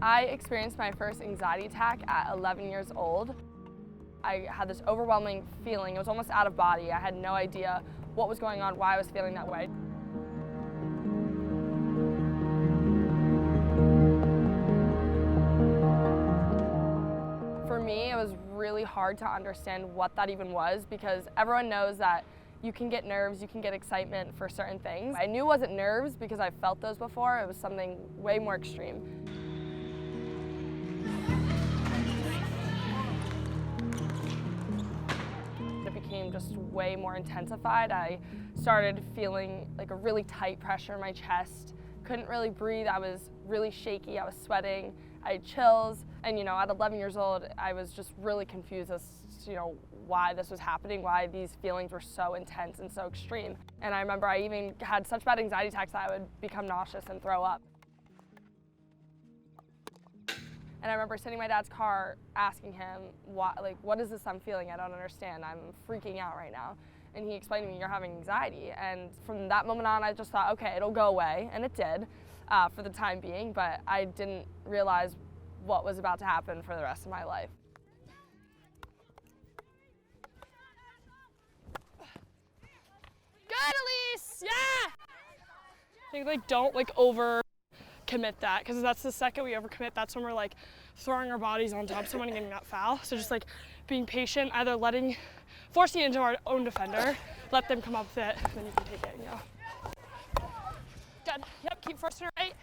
I experienced my first anxiety attack at 11 years old. I had this overwhelming feeling. It was almost out of body. I had no idea what was going on, why I was feeling that way. For me, it was really hard to understand what that even was, because everyone knows that you can get nerves, you can get excitement for certain things. I knew it wasn't nerves because I felt those before. It was something way more extreme. It became just way more intensified. I started feeling like a really tight pressure in my chest. Couldn't really breathe. I was really shaky. I was sweating. I had chills. And at 11 years old, I was just really confused as to, why this was happening, why these feelings were so intense and so extreme. And I remember I even had such bad anxiety attacks that I would become nauseous and throw up. And I remember sitting in my dad's car asking him, what is this I'm feeling? I don't understand. I'm freaking out right now. And he explained to me, you're having anxiety. And from that moment on, I just thought, okay, it'll go away. And it did for the time being, but I didn't realize what was about to happen for the rest of my life. Good, Elise! Yeah! I think don't over commit that, because that's the second we overcommit, that's when we're throwing our bodies on top of someone and getting that foul. So just being patient, either forcing it into our own defender, let them come up with it, then you can take it and go. Good. Yep, keep forcing it right.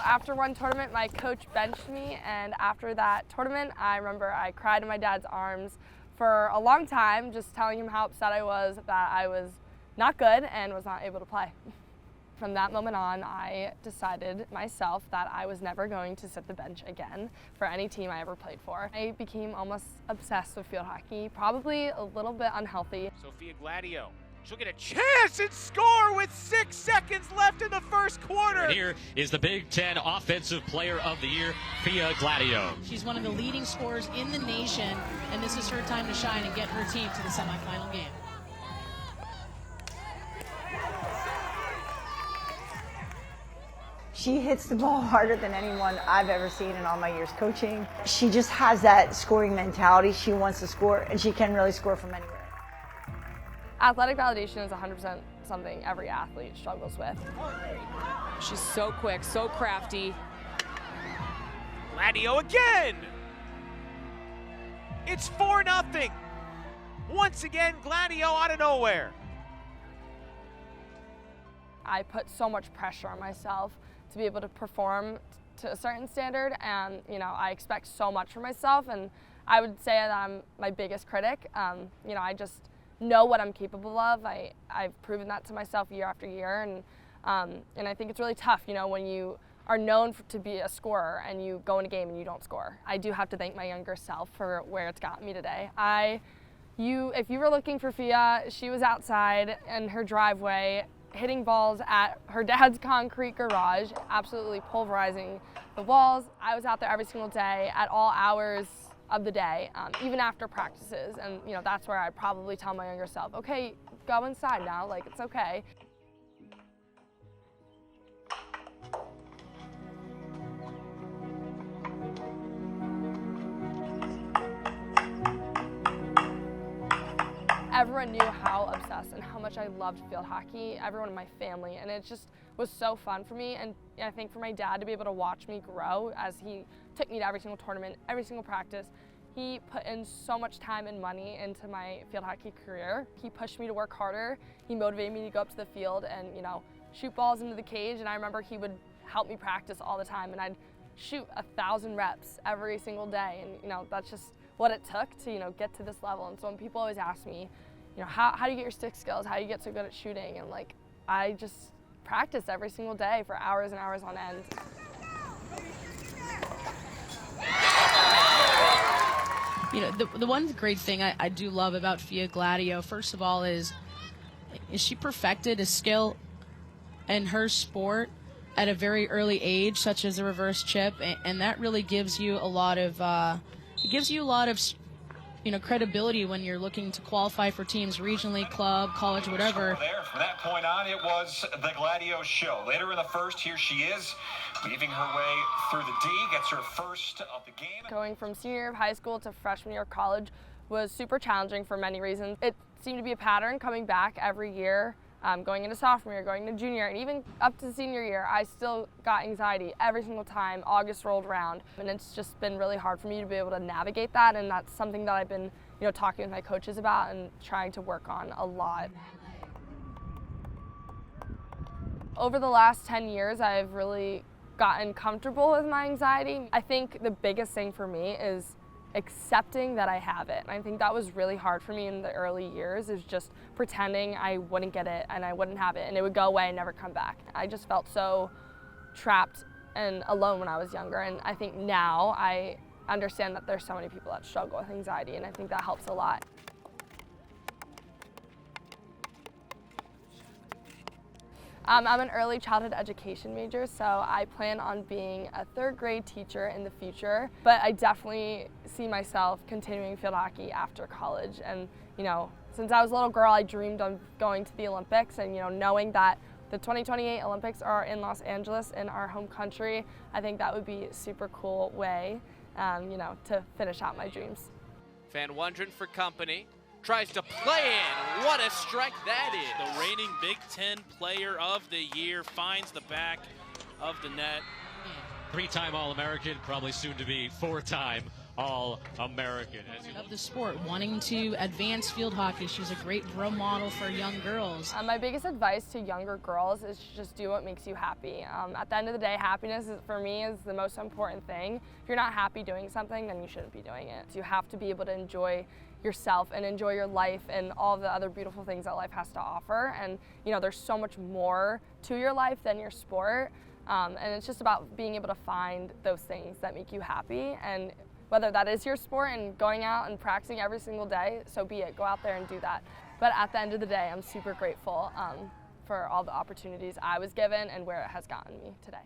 After one tournament, my coach benched me, and after that tournament, I remember I cried in my dad's arms for a long time, just telling him how upset I was that I was not good and was not able to play. From that moment on, I decided myself that I was never going to sit the bench again for any team I ever played for. I became almost obsessed with field hockey, probably a little bit unhealthy. Phia Gladieux, she'll get a chance and score with 6 seconds left in the first quarter. And here is the Big Ten Offensive Player of the Year, Phia Gladieux. She's one of the leading scorers in the nation, and this is her time to shine and get her team to the semifinal game. She hits the ball harder than anyone I've ever seen in all my years coaching. She just has that scoring mentality. She wants to score, and she can really score from anywhere. Athletic validation is 100% something every athlete struggles with. She's so quick, so crafty. Gladieux again! It's 4-0. Once again, Gladieux out of nowhere. I put so much pressure on myself to be able to perform to a certain standard, and I expect so much from myself, and I would say that I'm my biggest critic. I just know what I'm capable of. I've proven that to myself year after year, and I think it's really tough, when you are known to be a scorer and you go in a game and you don't score. I do have to thank my younger self for where it's gotten me today. If you were looking for Phia, she was outside in her driveway hitting balls at her dad's concrete garage, absolutely pulverizing the walls. I was out there every single day at all hours of the day, even after practices, and that's where I'd probably tell my younger self, okay, go inside now, it's okay. Everyone knew how obsessed and how much I loved field hockey, everyone in my family, and it just was so fun for me. And I think for my dad to be able to watch me grow as he took me to every single tournament, every single practice, he put in so much time and money into my field hockey career. He pushed me to work harder. He motivated me to go up to the field and, shoot balls into the cage. And I remember he would help me practice all the time, and I'd shoot 1,000 reps every single day. And, that's just what it took to, get to this level. And so when people always ask me, how do you get your stick skills? How do you get so good at shooting? And I just practice every single day for hours and hours on end. The one great thing I do love about Phia Gladieux, first of all, is she perfected a skill in her sport at a very early age, such as a reverse chip, and that really gives you a lot of credibility when you're looking to qualify for teams regionally, club, college, whatever. There, from that point on, it was the Gladieux show. Later in the first, here she is, weaving her way through the D, gets her first of the game. Going from senior year of high school to freshman year of college was super challenging for many reasons. It seemed to be a pattern coming back every year. Going into sophomore year, going to junior, and even up to senior year, I still got anxiety every single time August rolled around. And it's just been really hard for me to be able to navigate that, and that's something that I've been talking with my coaches about and trying to work on a lot. Over the last 10 years, I've really gotten comfortable with my anxiety. I think the biggest thing for me is accepting that I have it. And I think that was really hard for me in the early years, is just pretending I wouldn't get it and I wouldn't have it and it would go away and never come back. I just felt so trapped and alone when I was younger, and I think now I understand that there's so many people that struggle with anxiety, and I think that helps a lot. I'm an early childhood education major, so I plan on being a third grade teacher in the future, but I definitely see myself continuing field hockey after college. And since I was a little girl, I dreamed of going to the Olympics, and knowing that the 2028 Olympics are in Los Angeles, in our home country, I think that would be a super cool way, to finish out my dreams. Van Wonderen for company. Tries to play in. What a strike that is. The reigning Big Ten Player of the Year finds the back of the net. Three-time All-American, probably soon to be four-time All-American. Of the sport, wanting to advance field hockey. She's a great role model for young girls. My biggest advice to younger girls is just do what makes you happy. At the end of the day, happiness for me is the most important thing. If you're not happy doing something, then you shouldn't be doing it. So you have to be able to enjoy yourself and enjoy your life and all the other beautiful things that life has to offer. And there's so much more to your life than your sport. And it's just about being able to find those things that make you happy. And whether that is your sport and going out and practicing every single day, so be it. Go out there and do that. But at the end of the day, I'm super grateful for all the opportunities I was given and where it has gotten me today.